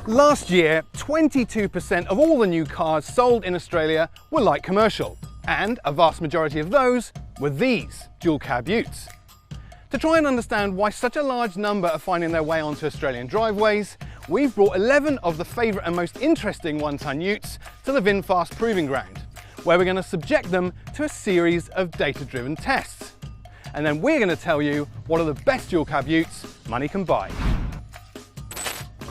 Last year, 22% of all the new cars sold in Australia were light commercial, and a vast majority of those were these dual cab utes. To try and understand why such a large number are finding their way onto Australian driveways, we've brought 11 of the favourite and most interesting one-ton utes to the VinFast Proving Ground, where we're going to subject them to a series of data-driven tests. And then we're going to tell you what are the best dual cab utes money can buy.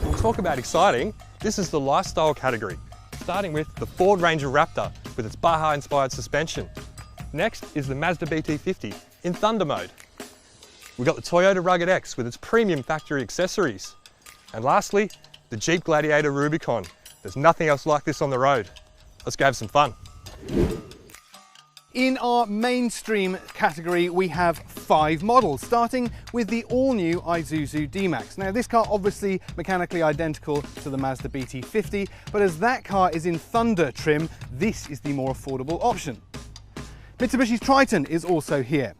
We'll talk about exciting. This is the lifestyle category, starting with the Ford Ranger Raptor with its Baja-inspired suspension. Next is the Mazda BT50 in Thunder mode. We've got the Toyota Rugged X with its premium factory accessories. And lastly, the Jeep Gladiator Rubicon. There's nothing else like this on the road. Let's go have some fun. In our mainstream category, we have 5 models, starting with the all-new Isuzu D-Max. Now, this car obviously mechanically identical to the Mazda BT50, but as that car is in Thunder trim, this is the more affordable option. Mitsubishi's Triton is also here.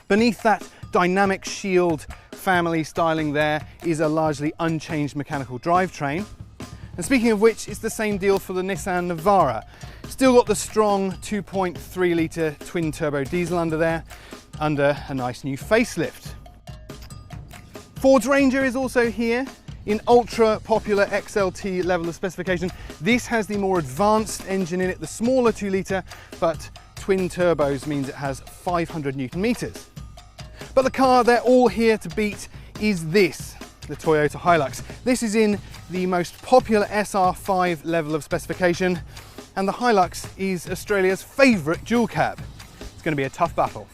Beneath that dynamic shield family styling there is a largely unchanged mechanical drivetrain. And speaking of which, it's the same deal for the Nissan Navara. Still got the strong 2.3 litre twin turbo diesel under there, under a nice new facelift. Ford's Ranger is also here in ultra popular XLT level of specification. This has the more advanced engine in it, the smaller 2 litre, but twin turbos means it has 500 Newton meters. But the car they're all here to beat is this, the Toyota Hilux. This is in the most popular SR5 level of specification, and the Hilux is Australia's favourite dual cab. It's going to be a tough battle.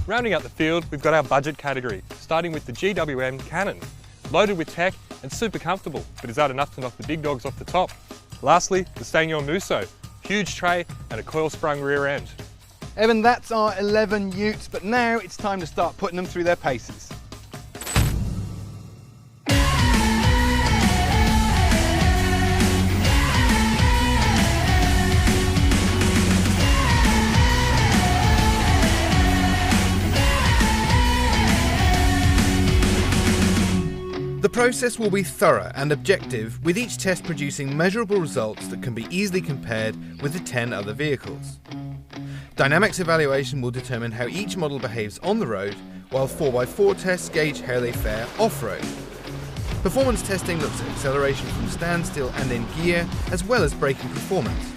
Rounding out the field, we've got our budget category, starting with the GWM Cannon. Loaded with tech and super comfortable, but is that enough to knock the big dogs off the top? Lastly, the SsangYong Musso, huge tray and a coil-sprung rear end. Evan, that's our 11 utes, but now it's time to start putting them through their paces. The process will be thorough and objective, with each test producing measurable results that can be easily compared with the 10 other vehicles. Dynamics evaluation will determine how each model behaves on the road, while 4x4 tests gauge how they fare off-road. Performance testing looks at acceleration from standstill and in gear, as well as braking performance.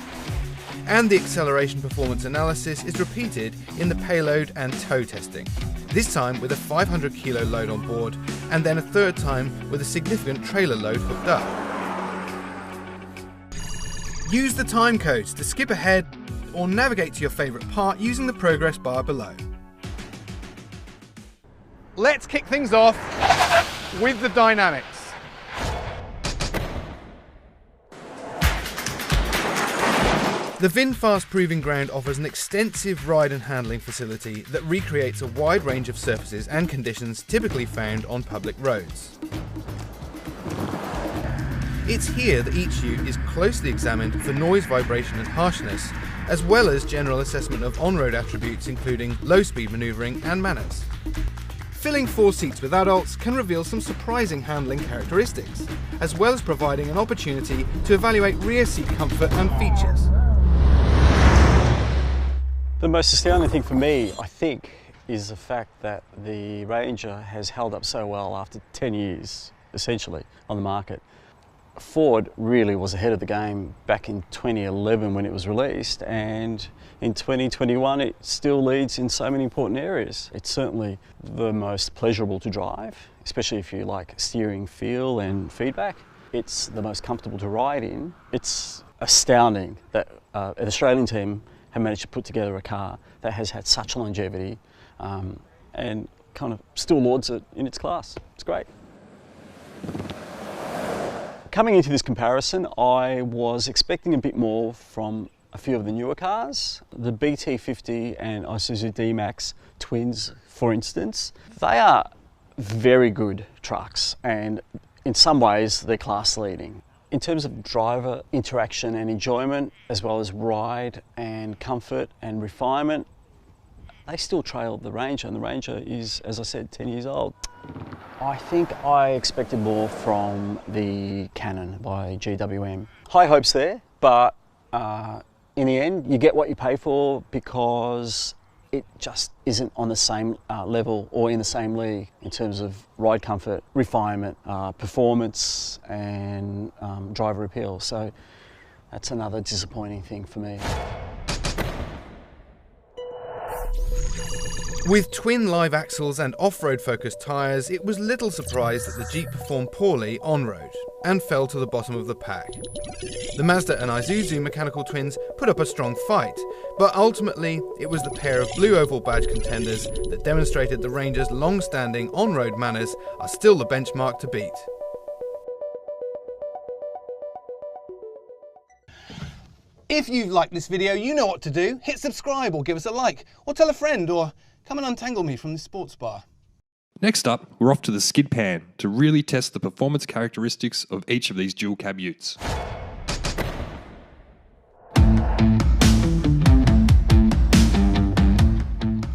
And the acceleration performance analysis is repeated in the payload and tow testing, this time with a 500 kilo load on board, and then a third time with a significant trailer load hooked up. Use the time codes to skip ahead or navigate to your favourite part using the progress bar below. Let's kick things off with the dynamics. The VinFast Proving Ground offers an extensive ride and handling facility that recreates a wide range of surfaces and conditions typically found on public roads. It's here that each ute is closely examined for noise, vibration and harshness, as well as general assessment of on-road attributes including low-speed manoeuvring and manners. Filling 4 seats with adults can reveal some surprising handling characteristics, as well as providing an opportunity to evaluate rear seat comfort and features. The most astounding thing for me, I think, is the fact that the Ranger has held up so well after 10 years, essentially, on the market. Ford really was ahead of the game back in 2011 when it was released, and in 2021 it still leads in so many important areas. It's certainly the most pleasurable to drive, especially if you like steering feel and feedback. It's the most comfortable to ride in. It's astounding that an Australian team have managed to put together a car that has had such longevity and kind of still lauds it in its class. It's great. Coming into this comparison, I was expecting a bit more from a few of the newer cars. The BT50 and Isuzu D-Max twins, for instance, they are very good trucks, and in some ways they're class leading. In terms of driver interaction and enjoyment, as well as ride and comfort and refinement, they still trail the Ranger, and the Ranger is, as I said, 10 years old. I think I expected more from the Canon by GWM. High hopes there, but in the end, you get what you pay for because it just isn't on the same level or in the same league in terms of ride comfort, refinement, performance and driver appeal. So that's another disappointing thing for me. With twin live axles and off-road focused tyres, it was little surprise that the Jeep performed poorly on-road and fell to the bottom of the pack. The Mazda and Isuzu mechanical twins put up a strong fight, but ultimately it was the pair of Blue Oval badge contenders that demonstrated the Ranger's long-standing on-road manners are still the benchmark to beat. If you've liked this video, you know what to do. Hit subscribe or give us a like, or tell a friend, or come and untangle me from this sports bar. Next up, we're off to the skid pan to really test the performance characteristics of each of these dual cab utes.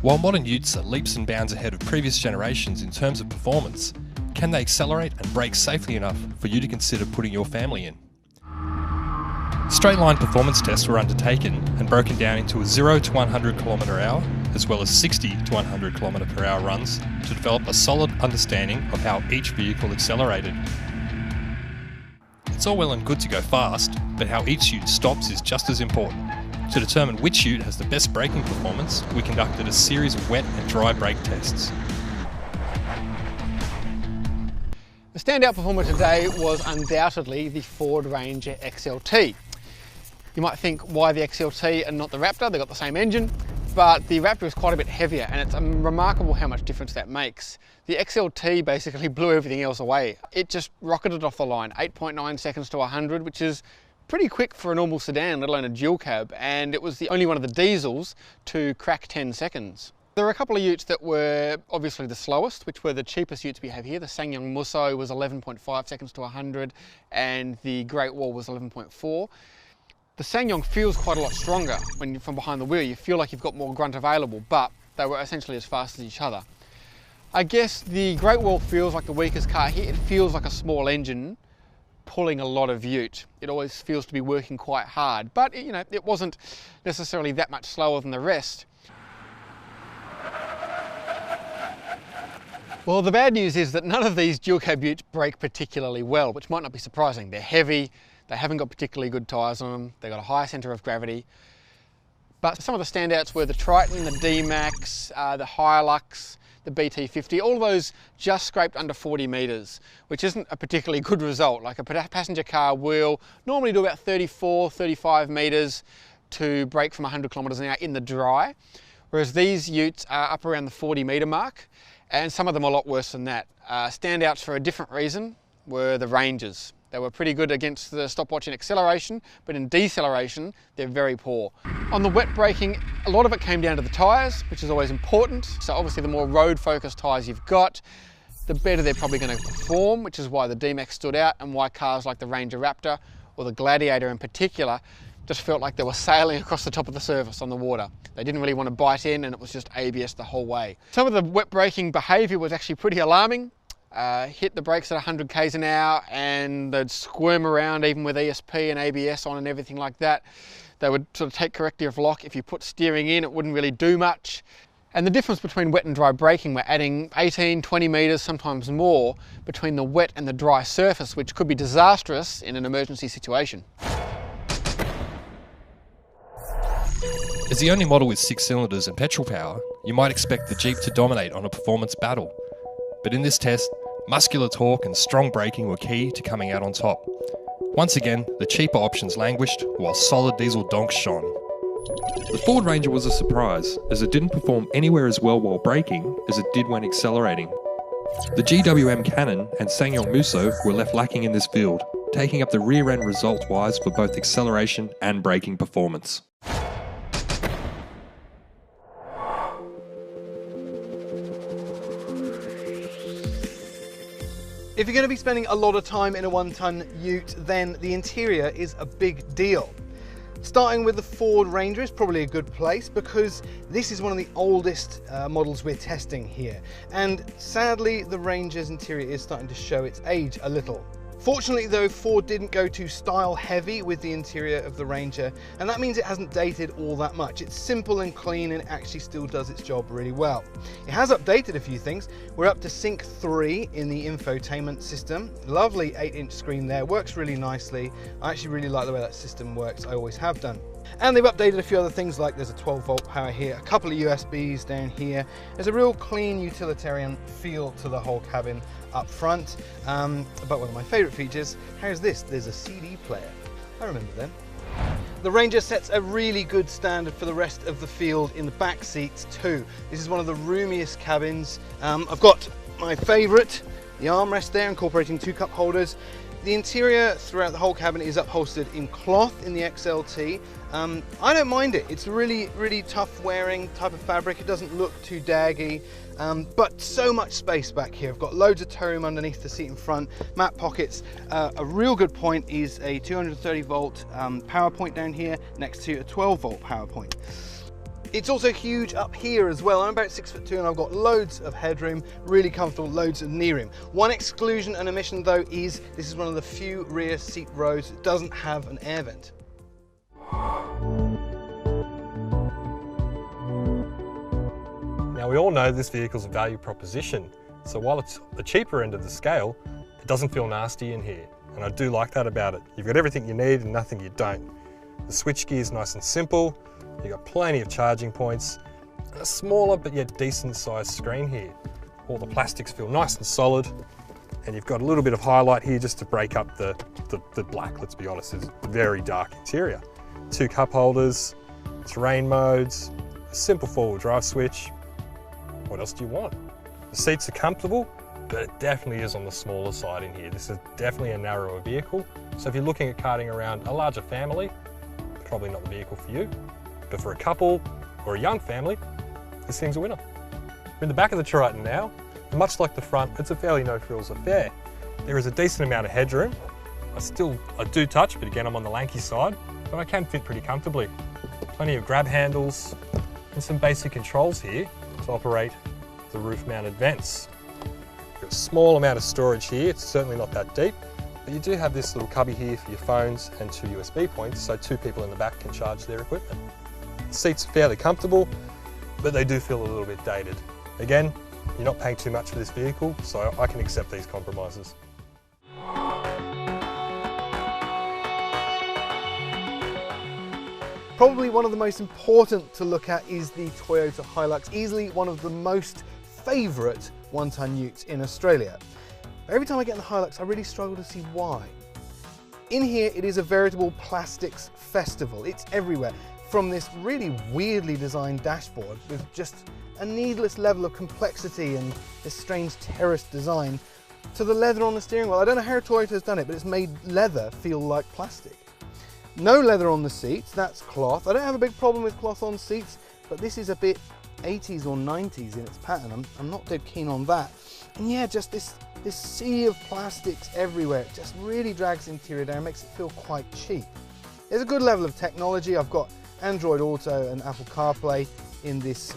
While modern utes are leaps and bounds ahead of previous generations in terms of performance, can they accelerate and brake safely enough for you to consider putting your family in? Straight line performance tests were undertaken and broken down into a 0 to 100 km/h as well as 60 to 100 km/h runs to develop a solid understanding of how each vehicle accelerated. It's all well and good to go fast, but how each ute stops is just as important. To determine which ute has the best braking performance, we conducted a series of wet and dry brake tests. The standout performer today was undoubtedly the Ford Ranger XLT. You might think, why the XLT and not the Raptor? They've got the same engine, but the Raptor is quite a bit heavier, and it's remarkable how much difference that makes. The XLT basically blew everything else away. It just rocketed off the line, 8.9 seconds to 100, which is pretty quick for a normal sedan, let alone a dual cab, and it was the only one of the diesels to crack 10 seconds. There were a couple of utes that were obviously the slowest, which were the cheapest utes we have here. The SsangYong Musso was 11.5 seconds to 100, and the Great Wall was 11.4. The SsangYong feels quite a lot stronger when you're from behind the wheel. You feel like you've got more grunt available, but they were essentially as fast as each other. I guess the Great Wall feels like the weakest car here. It feels like a small engine pulling a lot of ute. It always feels to be working quite hard, but you know, it wasn't necessarily that much slower than the rest. Well, the bad news is that none of these dual cab utes brake particularly well, which might not be surprising. They're heavy, they haven't got particularly good tyres on them, they've got a high centre of gravity. But some of the standouts were the Triton, the D-Max, the Hilux, the BT50, all of those just scraped under 40 metres, which isn't a particularly good result. Like a passenger car will normally do about 34, 35 metres to brake from 100 kilometres an hour in the dry, whereas these utes are up around the 40 metre mark, and some of them are a lot worse than that. Standouts for a different reason were the Rangers. They were pretty good against the stopwatch in acceleration, but in deceleration, they're very poor. On the wet braking, a lot of it came down to the tyres, which is always important. So obviously the more road-focused tyres you've got, the better they're probably going to perform, which is why the D-Max stood out and why cars like the Ranger Raptor or the Gladiator in particular just felt like they were sailing across the top of the surface on the water. They didn't really want to bite in, and it was just ABS the whole way. Some of the wet braking behaviour was actually pretty alarming. Hit the brakes at 100 k's an hour and they'd squirm around even with ESP and ABS on and everything like that. They would sort of take corrective lock. If you put steering in, it wouldn't really do much. And the difference between wet and dry braking, we're adding 18, 20 metres, sometimes more, between the wet and the dry surface, which could be disastrous in an emergency situation. As the only model with 6 cylinders and petrol power, you might expect the Jeep to dominate on a performance battle. But in this test, muscular torque and strong braking were key to coming out on top. Once again, the cheaper options languished, while solid diesel donks shone. The Ford Ranger was a surprise, as it didn't perform anywhere as well while braking as it did when accelerating. The GWM Canon and SsangYong Musso were left lacking in this field, taking up the rear end result-wise for both acceleration and braking performance. If you're going to be spending a lot of time in a 1-ton ute, then the interior is a big deal. Starting with the Ford Ranger is probably a good place because this is one of the oldest models we're testing here. And sadly, the Ranger's interior is starting to show its age a little. Fortunately though, Ford didn't go too style heavy with the interior of the Ranger, and that means it hasn't dated all that much. It's simple and clean and it actually still does its job really well. It has updated a few things. We're up to Sync 3 in the infotainment system. Lovely 8-inch screen there, works really nicely. I actually really like the way that system works, I always have done. And they've updated a few other things, like there's a 12-volt power here, a couple of USBs down here. There's a real clean utilitarian feel to the whole cabin up front. But one of my favourite features, how's this? There's a CD player. I remember them. The Ranger sets a really good standard for the rest of the field in the back seats too. This is one of the roomiest cabins. I've got my favourite, the armrest there, incorporating 2 cup holders. The interior throughout the whole cabin is upholstered in cloth in the XLT. I don't mind it. It's a really tough wearing type of fabric. It doesn't look too daggy, but so much space back here. I've got loads of toe room underneath the seat in front, mat pockets. A real good point is a 230 volt power point down here next to a 12 volt power point. It's also huge up here as well. I'm about 6'2" and I've got loads of headroom, really comfortable, loads of knee room. One exclusion and omission though is this is one of the few rear seat rows that doesn't have an air vent. Now we all know this vehicle's a value proposition, so while it's the cheaper end of the scale, it doesn't feel nasty in here, and I do like that about it. You've got everything you need and nothing you don't. The switchgear is nice and simple, you've got plenty of charging points, and a smaller but yet decent sized screen here. All the plastics feel nice and solid, and you've got a little bit of highlight here just to break up the black, let's be honest, it's a very dark interior. 2 cup holders, terrain modes, a simple 4-wheel drive switch. What else do you want? The seats are comfortable, but it definitely is on the smaller side in here. This is definitely a narrower vehicle, so if you're looking at karting around a larger family, probably not the vehicle for you. But for a couple or a young family, this thing's a winner. We're in the back of the Triton now, and much like the front, it's a fairly no-frills affair. There is a decent amount of headroom. I do touch, but again, I'm on the lanky side, but I can fit pretty comfortably. Plenty of grab handles and some basic controls here to operate the roof-mounted vents. You've got a small amount of storage here, it's certainly not that deep, but you do have this little cubby here for your phones and 2 USB points, so 2 people in the back can charge their equipment. The seats are fairly comfortable, but they do feel a little bit dated. Again, you're not paying too much for this vehicle, so I can accept these compromises. Probably one of the most important to look at is the Toyota Hilux, easily one of the most favourite one-ton utes in Australia. Every time I get in the Hilux, I really struggle to see why. In here, it is a veritable plastics festival. It's everywhere, from this really weirdly designed dashboard with just a needless level of complexity and this strange terraced design, to the leather on the steering wheel. I don't know how Toyota's done it, but it's made leather feel like plastic. No leather on the seats, that's cloth. I don't have a big problem with cloth on seats, but this is a bit 80s or 90s in its pattern. I'm not dead keen on that. And yeah, just this sea of plastics everywhere. It just really drags the interior down, makes it feel quite cheap. There's a good level of technology. I've got Android Auto and Apple CarPlay in this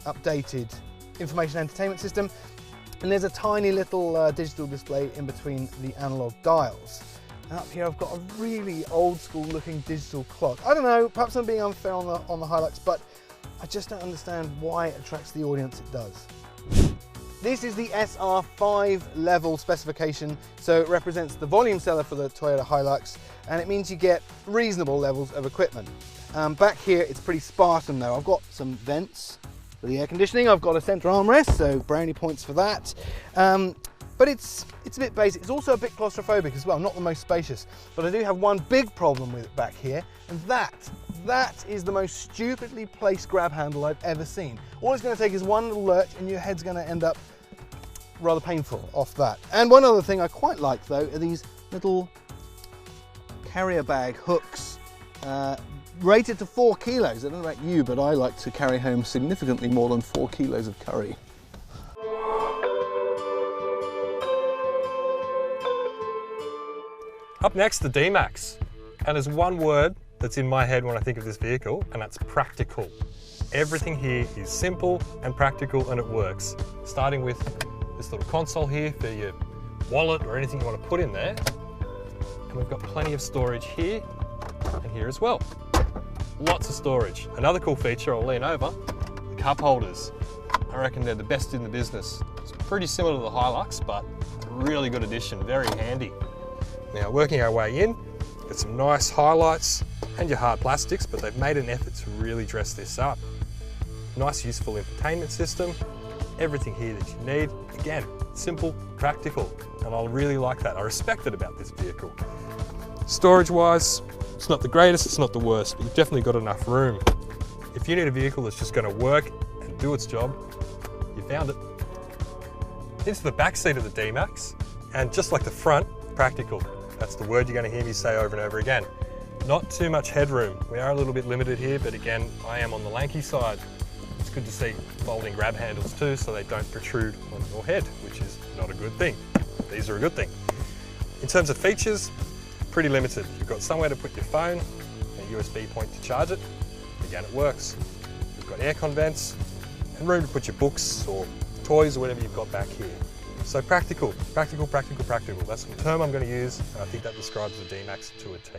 updated information entertainment system. And there's a tiny little digital display in between the analog dials. And up here I've got a really old school looking digital clock. I don't know, perhaps I'm being unfair on the Hilux, but I just don't understand why it attracts the audience it does. This is the SR5 level specification, so it represents the volume seller for the Toyota Hilux, and it means you get reasonable levels of equipment. Back here it's pretty Spartan though. I've got some vents for the air conditioning, I've got a centre armrest, so brownie points for that. But it's a bit basic. It's also a bit claustrophobic as well, not the most spacious. But I do have one big problem with it back here, and that is the most stupidly placed grab handle I've ever seen. All it's going to take is one little lurch and your head's going to end up rather painful off that. And one other thing I quite like though are these little carrier bag hooks, rated to 4 kilos. I don't know about you, but I like to carry home significantly more than 4 kilos of curry. Up next, the D-Max. And there's one word that's in my head when I think of this vehicle, and that's practical. Everything here is simple and practical, and it works. Starting with this little console here for your wallet or anything you want to put in there. And we've got plenty of storage here and here as well. Lots of storage. Another cool feature, I'll lean over, the cup holders. I reckon they're the best in the business. It's pretty similar to the Hilux, but a really good addition, very handy. Now, working our way in, got some nice highlights and your hard plastics, but they've made an effort to really dress this up. Nice, useful infotainment system, everything here that you need. Again, simple, practical, and I really like that. I respect it about this vehicle. Storage-wise, it's not the greatest, it's not the worst, but you've definitely got enough room. If you need a vehicle that's just going to work and do its job, you found it. Into the back seat of the D-Max, and just like the front, practical. That's the word you're going to hear me say over and over again. Not too much headroom. We are a little bit limited here, but again, I am on the lanky side. It's good to see folding grab handles too, so they don't protrude on your head, which is not a good thing. These are a good thing. In terms of features, pretty limited. You've got somewhere to put your phone, a USB point to charge it. Again, it works. You've got aircon vents and room to put your books or toys or whatever you've got back here. So practical, practical, practical, practical. That's the term I'm going to use, and I think that describes the D-Max to a T.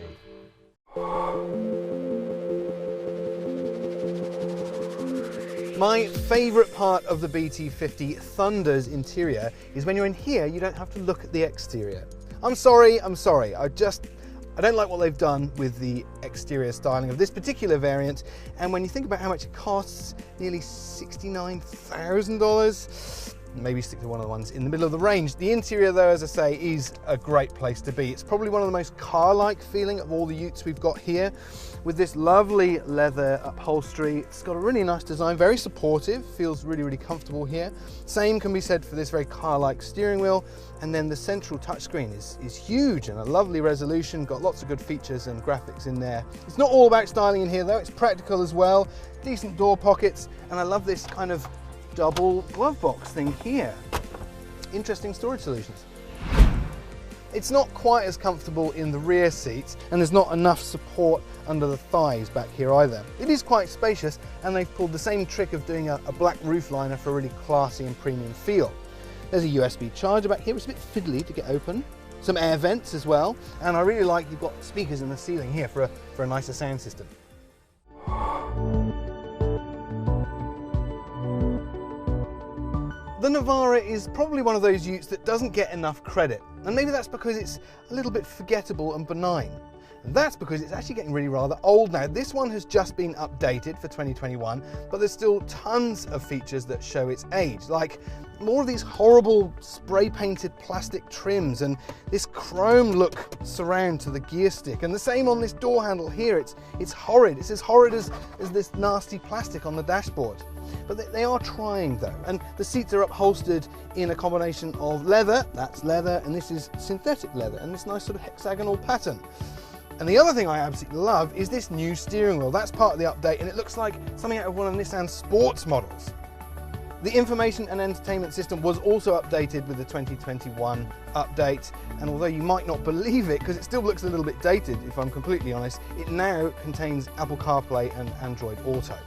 My favourite part of the BT50 Thunder's interior is when you're in here, you don't have to look at the exterior. I'm sorry. I don't like what they've done with the exterior styling of this particular variant. And when you think about how much it costs, nearly $69,000, maybe stick to one of the ones in the middle of the range. The interior though, as I say, is a great place to be. It's probably one of the most car-like feeling of all the utes we've got here, with this lovely leather upholstery. It's got a really nice design, very supportive, feels really, really comfortable here. Same can be said for this very car-like steering wheel. And then the central touchscreen is huge and a lovely resolution, got lots of good features and graphics in there. It's not all about styling in here though, it's practical as well. Decent door pockets, and I love this kind of double glove box thing here. Interesting storage solutions. It's not quite as comfortable in the rear seats, and there's not enough support under the thighs back here either. It is quite spacious, and they've pulled the same trick of doing a black roof liner for a really classy and premium feel. There's a USB charger back here, which is a bit fiddly to get open. Some air vents as well, and I really like you've got speakers in the ceiling here for a nicer sound system. The Navara is probably one of those utes that doesn't get enough credit, and maybe that's because it's a little bit forgettable and benign. And that's because it's actually getting really rather old now. This one has just been updated for 2021, but there's still tons of features that show its age, like more of these horrible spray painted plastic trims and this chrome look surround to the gear stick, and the same on this door handle here. It's horrid. It's as horrid as this nasty plastic on the dashboard. But they are trying though, and the seats are upholstered in a combination of leather, that's leather, and this is synthetic leather, and this nice sort of hexagonal pattern. And the other thing I absolutely love is this new steering wheel. That's part of the update, and it looks like something out of one of Nissan's sports models. The information and entertainment system was also updated with the 2021 update, and although you might not believe it, because it still looks a little bit dated if I'm completely honest, it now contains Apple CarPlay and Android Auto.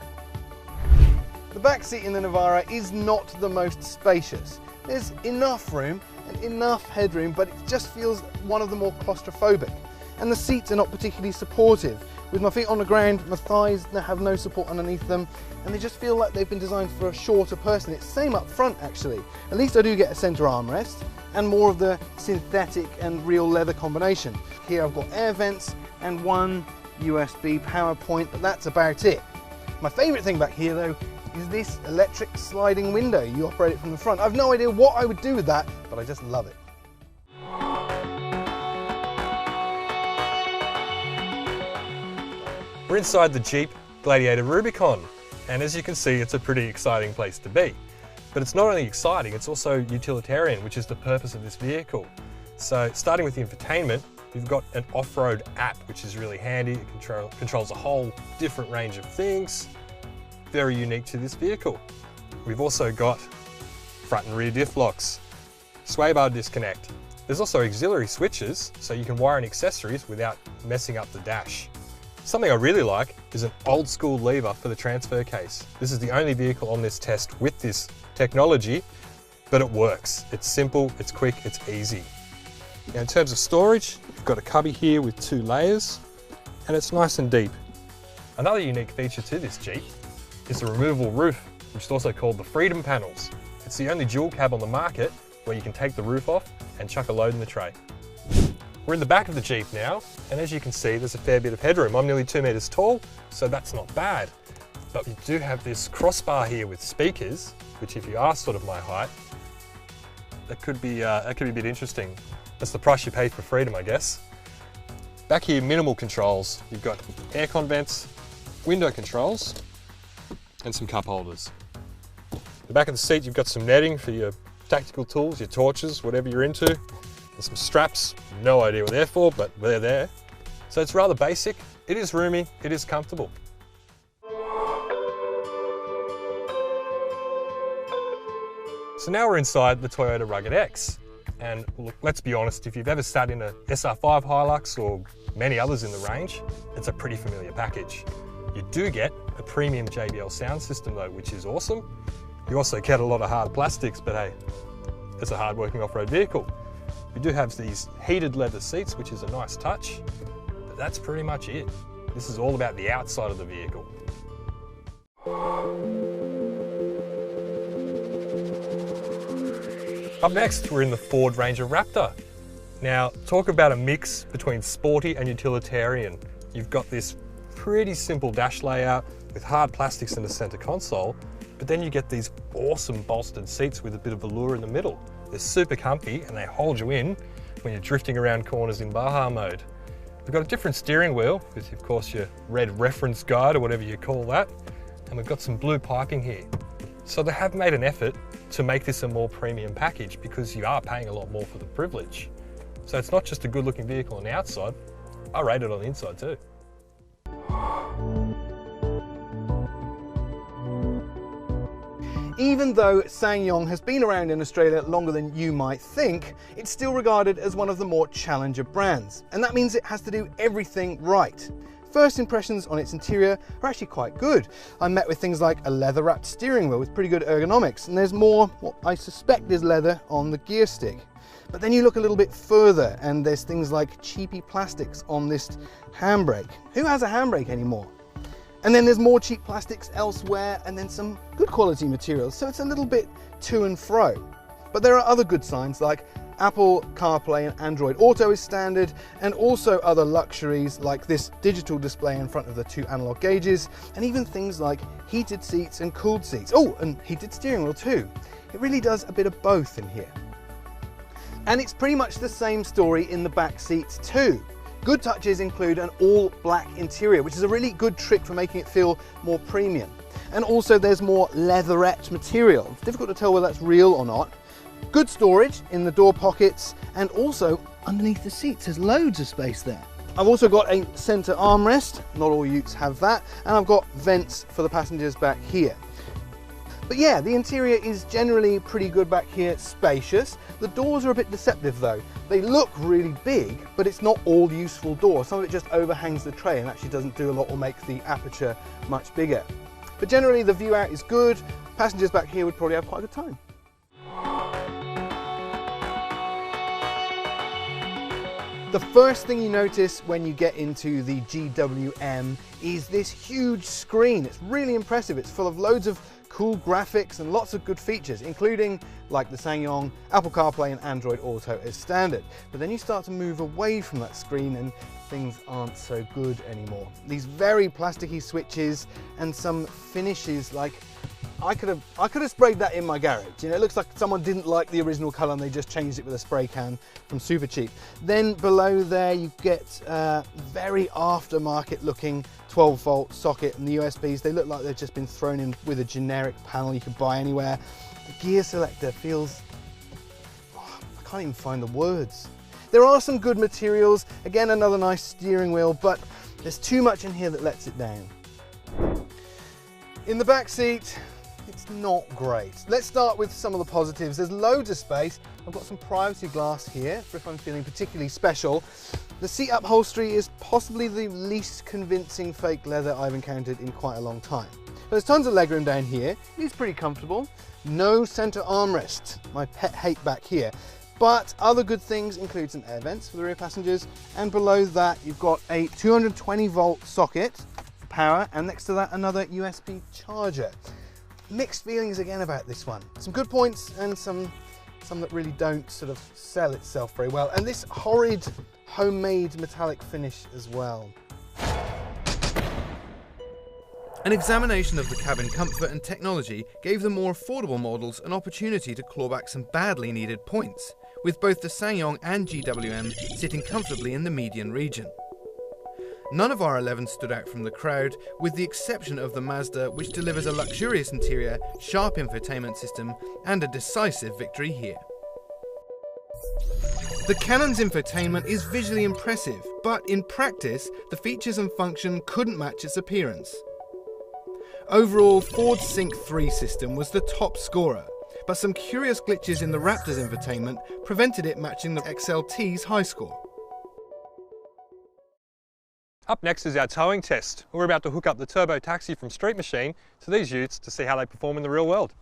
The back seat in the Navara is not the most spacious. There's enough room and enough headroom, but it just feels one of the more claustrophobic. And the seats are not particularly supportive. With my feet on the ground, my thighs have no support underneath them, and they just feel like they've been designed for a shorter person. It's the same up front actually. At least I do get a centre armrest and more of the synthetic and real leather combination. Here I've got air vents and one USB power point, but that's about it. My favourite thing back here though is this electric sliding window. You operate it from the front. I've no idea what I would do with that, but I just love it. We're inside the Jeep Gladiator Rubicon, and as you can see, it's a pretty exciting place to be. But it's not only exciting, it's also utilitarian, which is the purpose of this vehicle. So starting with the infotainment, we've got an off-road app, which is really handy. It controls a whole different range of things, very unique to this vehicle. We've also got front and rear diff locks, sway bar disconnect. There's also auxiliary switches, so you can wire in accessories without messing up the dash. Something I really like is an old school lever for the transfer case. This is the only vehicle on this test with this technology, but it works. It's simple, it's quick, it's easy. Now in terms of storage, you've got a cubby here with 2 layers, and it's nice and deep. Another unique feature to this Jeep is the removable roof, which is also called the Freedom Panels. It's the only dual cab on the market where you can take the roof off and chuck a load in the tray. We're in the back of the Jeep now, and as you can see, there's a fair bit of headroom. I'm nearly 2 meters tall, so that's not bad. But we do have this crossbar here with speakers, which if you are sort of my height, that could be a bit interesting. That's the price you pay for freedom, I guess. Back here, minimal controls. You've got aircon vents, window controls, and some cup holders. The back of the seat, you've got some netting for your tactical tools, your torches, whatever you're into. And some straps, no idea what they're for, but they're there. So it's rather basic, it is roomy, it is comfortable. So now we're inside the Toyota Rugged X. And look, let's be honest, if you've ever sat in a SR5 Hilux or many others in the range, it's a pretty familiar package. You do get a premium JBL sound system though, which is awesome. You also get a lot of hard plastics, but hey, it's a hard-working off-road vehicle. We do have these heated leather seats, which is a nice touch, but that's pretty much it. This is all about the outside of the vehicle. Up next, we're in the Ford Ranger Raptor. Now, talk about a mix between sporty and utilitarian. You've got this pretty simple dash layout with hard plastics in the center console, but then you get these awesome bolstered seats with a bit of velour in the middle. They're super comfy and they hold you in when you're drifting around corners in Baja mode. We've got a different steering wheel with, of course, your red reference guide or whatever you call that. And we've got some blue piping here. So they have made an effort to make this a more premium package because you are paying a lot more for the privilege. So it's not just a good looking vehicle on the outside, I rate it on the inside too. Even though SsangYong has been around in Australia longer than you might think, it's still regarded as one of the more challenger brands. And that means it has to do everything right. First impressions on its interior are actually quite good. I'm met with things like a leather-wrapped steering wheel with pretty good ergonomics, and there's more, what I suspect is leather, on the gear stick. But then you look a little bit further and there's things like cheapy plastics on this handbrake. Who has a handbrake anymore? And then there's more cheap plastics elsewhere and then some good quality materials. So it's a little bit to and fro. But there are other good signs like Apple CarPlay and Android Auto is standard, and also other luxuries like this digital display in front of the 2 analog gauges, and even things like heated seats and cooled seats. Oh, and heated steering wheel too. It really does a bit of both in here. And it's pretty much the same story in the back seats too. Good touches include an all black interior, which is a really good trick for making it feel more premium. And also there's more leatherette material. It's difficult to tell whether that's real or not. Good storage in the door pockets, and also underneath the seats there's loads of space there. I've also got a center armrest, not all utes have that, and I've got vents for the passengers back here. But yeah, the interior is generally pretty good back here, spacious. The doors are a bit deceptive though. They look really big, but it's not all useful door. Some of it just overhangs the tray and actually doesn't do a lot or make the aperture much bigger. But generally the view out is good. Passengers back here would probably have quite a good time. The first thing you notice when you get into the GWM is this huge screen. It's really impressive. It's full of loads of cool graphics and lots of good features, including like the SsangYong, Apple CarPlay and Android Auto as standard. But then you start to move away from that screen and things aren't so good anymore. These very plasticky switches and some finishes like I could have sprayed that in my garage. You know, it looks like someone didn't like the original colour and they just changed it with a spray can from Super Cheap. Then below there you get very aftermarket looking 12-volt socket, and the USBs, they look like they've just been thrown in with a generic panel you could buy anywhere. The gear selector feels, I can't even find the words. There are some good materials, again another nice steering wheel, but there's too much in here that lets it down. In the back seat, it's not great. Let's start with some of the positives. There's loads of space. I've got some privacy glass here for if I'm feeling particularly special. The seat upholstery is possibly the least convincing fake leather I've encountered in quite a long time. There's tons of legroom down here, it is pretty comfortable. No centre armrest, my pet hate back here. But other good things include some air vents for the rear passengers, and below that you've got a 220 volt socket for power, and next to that another USB charger. Mixed feelings again about this one. Some good points and some that really don't sort of sell itself very well. And this horrid homemade metallic finish as well. An examination of the cabin comfort and technology gave the more affordable models an opportunity to claw back some badly needed points, with both the SsangYong and GWM sitting comfortably in the median region. None of our 11 stood out from the crowd, with the exception of the Mazda, which delivers a luxurious interior, sharp infotainment system, and a decisive victory here. The Canon's infotainment is visually impressive, but in practice, the features and function couldn't match its appearance. Overall, Ford's Sync 3 system was the top scorer, but some curious glitches in the Raptor's infotainment prevented it matching the XLT's high score. Up next is our towing test. We're about to hook up the turbo taxi from Street Machine to these utes to see how they perform in the real world.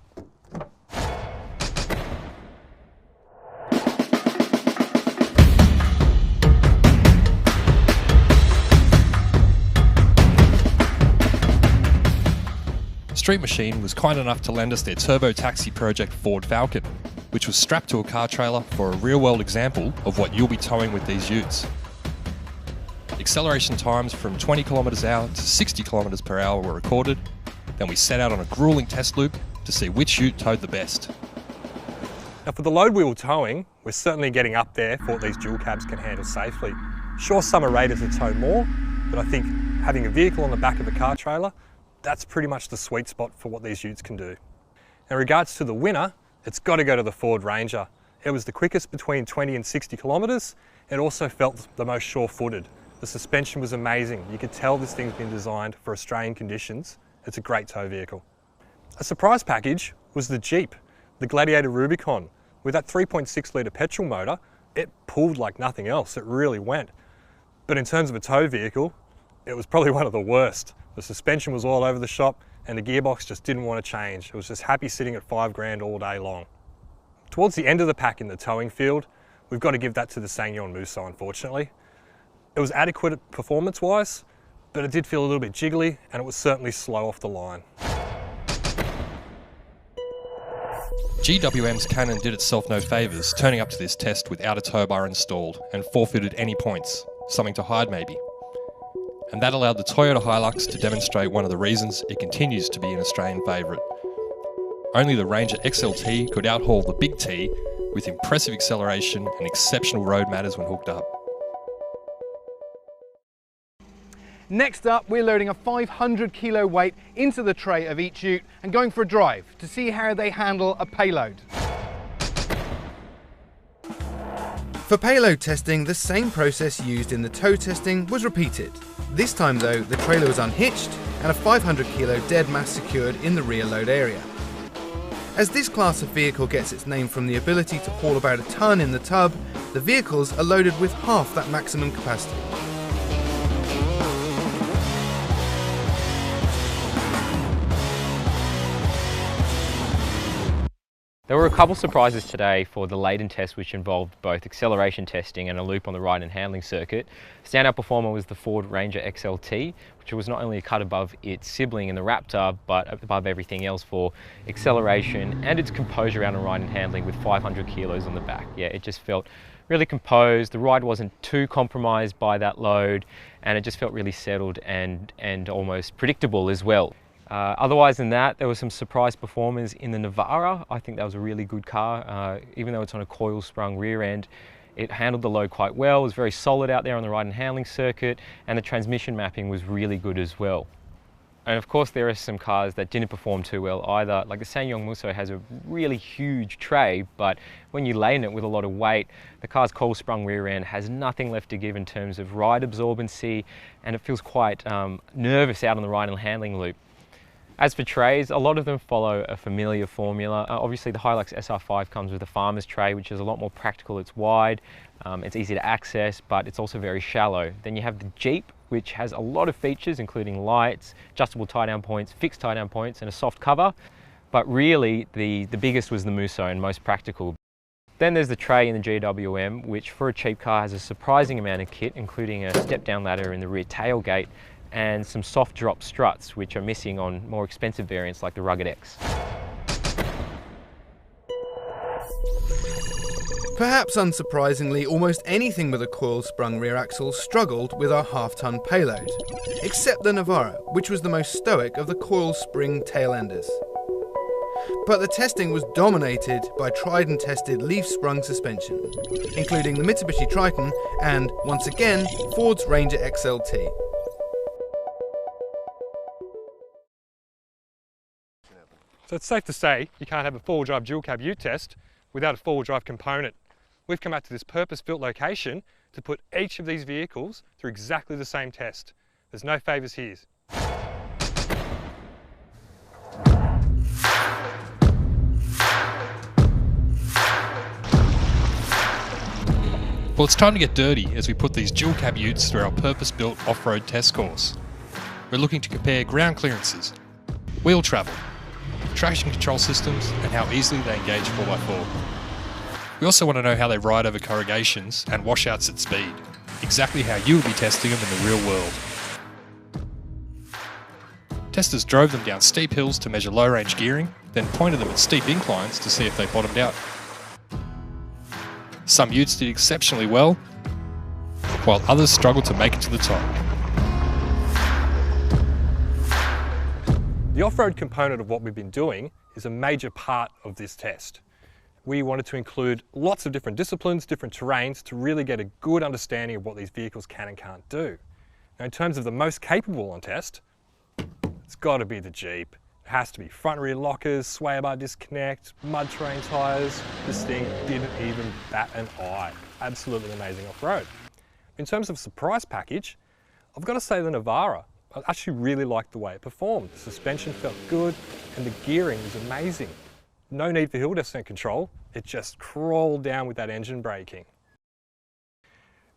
Street Machine was kind enough to lend us their turbo taxi project Ford Falcon, which was strapped to a car trailer for a real-world example of what you'll be towing with these utes. Acceleration times from 20 km/h to 60 km/h were recorded, then we set out on a grueling test loop to see which ute towed the best. Now for the load wheel towing, we're certainly getting up there for what these dual cabs can handle safely. Sure, some are rated to tow more, but I think having a vehicle on the back of a car trailer, that's pretty much the sweet spot for what these utes can do. In regards to the winner, it's got to go to the Ford Ranger. It was the quickest between 20 and 60 kilometres. It also felt the most sure-footed. The suspension was amazing. You could tell this thing's been designed for Australian conditions. It's a great tow vehicle. A surprise package was the Jeep, the Gladiator Rubicon. With that 3.6 litre petrol motor, it pulled like nothing else. It really went. But in terms of a tow vehicle, it was probably one of the worst. The suspension was all over the shop and the gearbox just didn't want to change. It was just happy sitting at 5 grand all day long. Towards the end of the pack in the towing field, we've got to give that to the SsangYong Musso, unfortunately. It was adequate performance-wise, but it did feel a little bit jiggly and it was certainly slow off the line. GWM's Canon did itself no favours, turning up to this test without a tow bar installed and forfeited any points, something to hide maybe. And that allowed the Toyota Hilux to demonstrate one of the reasons it continues to be an Australian favourite. Only the Ranger XLT could outhaul the Big T with impressive acceleration and exceptional road matters when hooked up. Next up, we're loading a 500 kilo weight into the tray of each ute and going for a drive to see how they handle a payload. For payload testing, the same process used in the tow testing was repeated. This time though, the trailer was unhitched and a 500 kilo dead mass secured in the rear load area. As this class of vehicle gets its name from the ability to haul about a ton in the tub, the vehicles are loaded with half that maximum capacity. There were a couple surprises today for the laden test, which involved both acceleration testing and a loop on the ride and handling circuit. Standout performer was the Ford Ranger XLT, which was not only a cut above its sibling in the Raptor, but above everything else for acceleration and its composure around the ride and handling with 500 kilos on the back. Yeah, it just felt really composed. The ride wasn't too compromised by that load, and it just felt really settled and almost predictable as well. Otherwise than that, there were some surprise performers in the Navara. I think that was a really good car. Even though it's on a coil sprung rear end, it handled the load quite well. It was very solid out there on the ride and handling circuit, and the transmission mapping was really good as well. And of course there are some cars that didn't perform too well either. Like the SsangYong Musso has a really huge tray, but when you laden it with a lot of weight, the car's coil sprung rear end has nothing left to give in terms of ride absorbency, and it feels quite nervous out on the ride and handling loop. As for trays, a lot of them follow a familiar formula. Obviously the Hilux SR5 comes with a farmer's tray, which is a lot more practical. It's wide, it's easy to access, but it's also very shallow. Then you have the Jeep, which has a lot of features, including lights, adjustable tie-down points, fixed tie-down points, and a soft cover. But really, the biggest was the Musso and most practical. Then there's the tray in the GWM, which for a cheap car has a surprising amount of kit, including a step-down ladder in the rear tailgate, and some soft drop struts, which are missing on more expensive variants like the Rugged X. Perhaps unsurprisingly, almost anything with a coil-sprung rear axle struggled with our half-ton payload, except the Navara, which was the most stoic of the coil-spring tail-enders. But the testing was dominated by tried and tested leaf-sprung suspension, including the Mitsubishi Triton and, once again, Ford's Ranger XLT. So it's safe to say you can't have a four-wheel drive dual cab ute test without a four-wheel drive component. We've come out to this purpose-built location to put each of these vehicles through exactly the same test. There's no favours here. Well, it's time to get dirty as we put these dual cab utes through our purpose-built off-road test course. We're looking to compare ground clearances, wheel travel, traction control systems, and how easily they engage 4x4. We also want to know how they ride over corrugations and washouts at speed, exactly how you will be testing them in the real world. Testers drove them down steep hills to measure low-range gearing, then pointed them at steep inclines to see if they bottomed out. Some utes did exceptionally well, while others struggled to make it to the top. The off-road component of what we've been doing is a major part of this test. We wanted to include lots of different disciplines, different terrains, to really get a good understanding of what these vehicles can and can't do. Now, in terms of the most capable on test, it's got to be the Jeep. It has to be front and rear lockers, sway bar disconnect, mud terrain tyres. This thing didn't even bat an eye. Absolutely amazing off-road. In terms of surprise package, I've got to say the Navara. I actually really liked the way it performed. The suspension felt good and the gearing was amazing. No need for hill descent control, it just crawled down with that engine braking.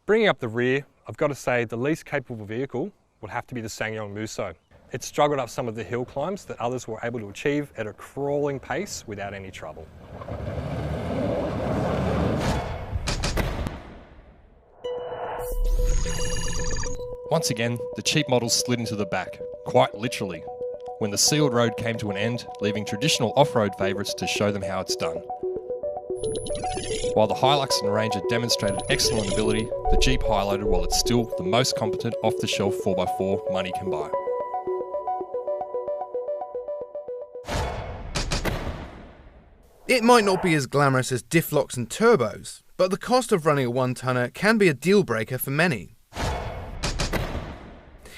Bringing up the rear, I've got to say the least capable vehicle would have to be the SsangYong Musso. It struggled up some of the hill climbs that others were able to achieve at a crawling pace without any trouble. Once again, the cheap models slid into the back, quite literally, when the sealed road came to an end, leaving traditional off-road favourites to show them how it's done. While the Hilux and Ranger demonstrated excellent ability, the Jeep highlighted while it's still the most competent off-the-shelf 4x4 money can buy. It might not be as glamorous as diff locks and turbos, but the cost of running a one-tonner can be a deal breaker for many.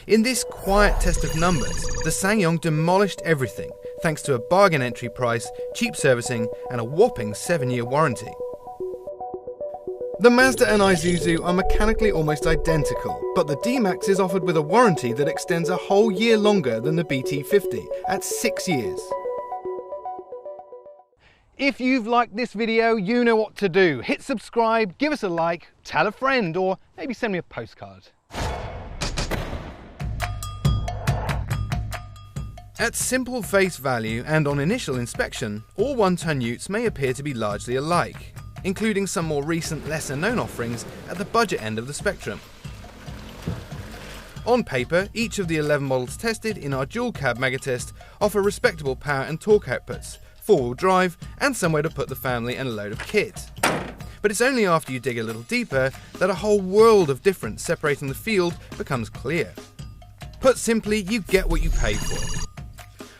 In this quiet test of numbers, the SsangYong demolished everything thanks to a bargain entry price, cheap servicing and a whopping 7-year warranty. The Mazda and Isuzu are mechanically almost identical, but the D-Max is offered with a warranty that extends a whole year longer than the BT50 at 6 years. If you've liked this video, you know what to do. Hit subscribe, give us a like, tell a friend, or maybe send me a postcard. At simple face value and on initial inspection, all one-ton utes may appear to be largely alike, including some more recent, lesser-known offerings at the budget end of the spectrum. On paper, each of the 11 models tested in our dual cab megatest offer respectable power and torque outputs, four-wheel drive, and somewhere to put the family and a load of kit. But it's only after you dig a little deeper that a whole world of difference separating the field becomes clear. Put simply, you get what you pay for.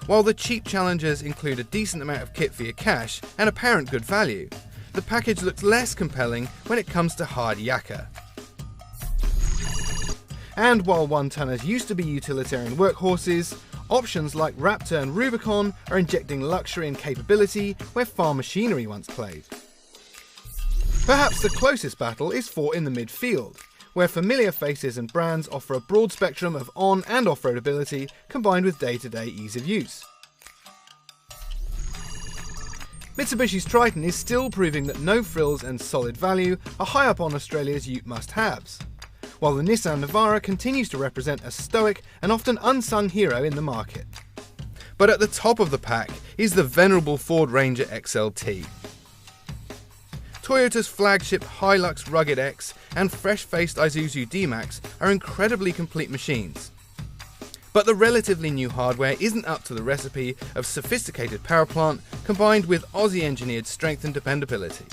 While the cheap Challengers include a decent amount of kit for your cash and apparent good value, the package looks less compelling when it comes to hard yakka. And while one-tonners used to be utilitarian workhorses, options like Raptor and Rubicon are injecting luxury and capability where farm machinery once played. Perhaps the closest battle is fought in the midfield, where familiar faces and brands offer a broad spectrum of on- and off-road ability combined with day-to-day ease of use. Mitsubishi's Triton is still proving that no frills and solid value are high up on Australia's ute must-haves, while the Nissan Navara continues to represent a stoic and often unsung hero in the market. But at the top of the pack is the venerable Ford Ranger XLT. Toyota's flagship Hilux Rugged X and fresh-faced Isuzu D-Max are incredibly complete machines. But the relatively new hardware isn't up to the recipe of sophisticated power plant combined with Aussie-engineered strength and dependability.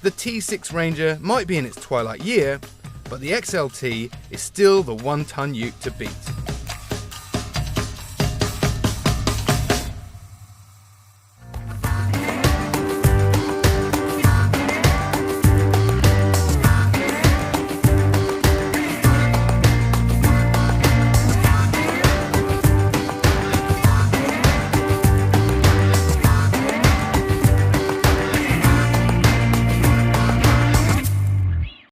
The T6 Ranger might be in its twilight year, but the XLT is still the one-ton ute to beat.